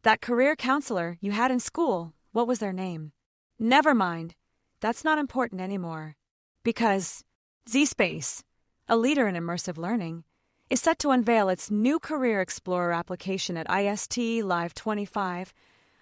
That career counselor you had in school, what was their name? Never mind, that's not important anymore. Because zSpace, a leader in immersive learning, is set to unveil its new Career Explorer application at IST Live 25,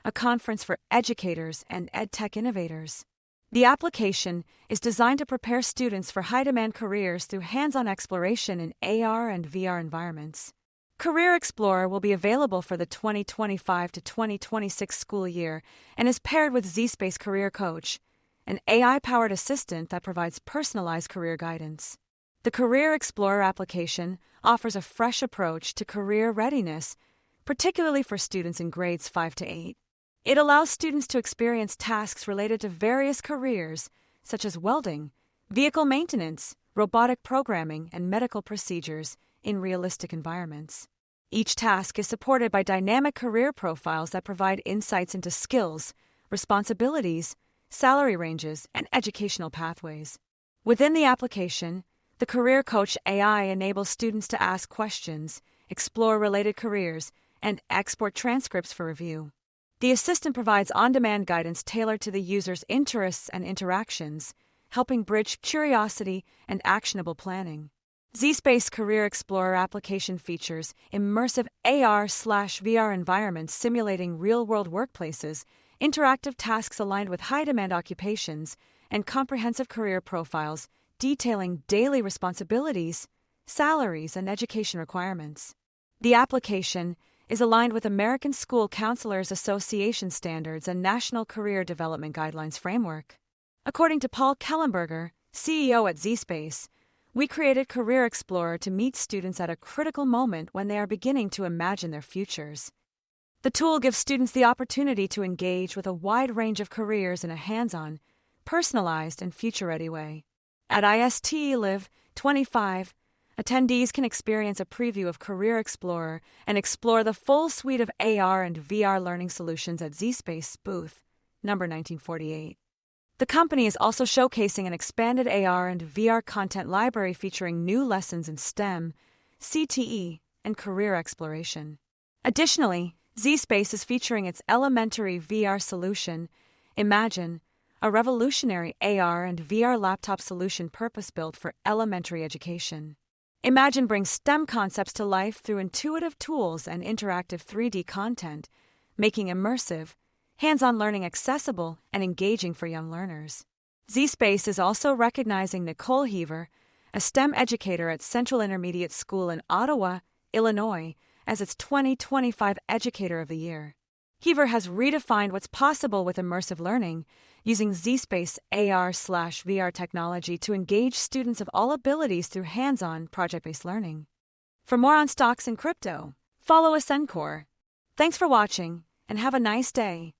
a conference for educators and edtech innovators. The application is designed to prepare students for high-demand careers through hands-on exploration in AR and VR environments. Career Explorer will be available for the 2025 to 2026 school year and is paired with zSpace Career Coach, an AI-powered assistant that provides personalized career guidance. The Career Explorer application offers a fresh approach to career readiness, particularly for students in grades 5 to 8. It allows students to experience tasks related to various careers, such as welding, vehicle maintenance, robotic programming, and medical procedures in realistic environments. Each task is supported by dynamic career profiles that provide insights into skills, responsibilities, salary ranges, and educational pathways. Within the application, the Career Coach AI enables students to ask questions, explore related careers, and export transcripts for review. The assistant provides on-demand guidance tailored to the user's interests and interactions, helping bridge curiosity and actionable planning. zSpace Career Explorer application features immersive AR/VR environments simulating real-world workplaces, interactive tasks aligned with high-demand occupations, and comprehensive career profiles detailing daily responsibilities, salaries, and education requirements. The application is aligned with American School Counselors Association standards and National Career Development Guidelines framework. According to Paul Kellenberger, CEO at zSpace, we created Career Explorer to meet students at a critical moment when they are beginning to imagine their futures. The tool gives students the opportunity to engage with a wide range of careers in a hands-on, personalized, and future-ready way. At IST Live 25, attendees can experience a preview of Career Explorer and explore the full suite of AR and VR learning solutions at zSpace booth, number 1948. The company is also showcasing an expanded AR and VR content library featuring new lessons in STEM, CTE, and career exploration. Additionally, zSpace is featuring its elementary VR solution, Imagine, a revolutionary AR and VR laptop solution purpose-built for elementary education. Imagine brings STEM concepts to life through intuitive tools and interactive 3D content, making immersive, hands-on learning accessible and engaging for young learners. zSpace is also recognizing Nicole Heaver, a STEM educator at Central Intermediate School in Ottawa, Illinois, as its 2025 Educator of the Year. Heaver has redefined what's possible with immersive learning, using zSpace AR/VR technology to engage students of all abilities through hands-on, project-based learning. For more on stocks and crypto, follow Ascencore. Thanks for watching, and have a nice day.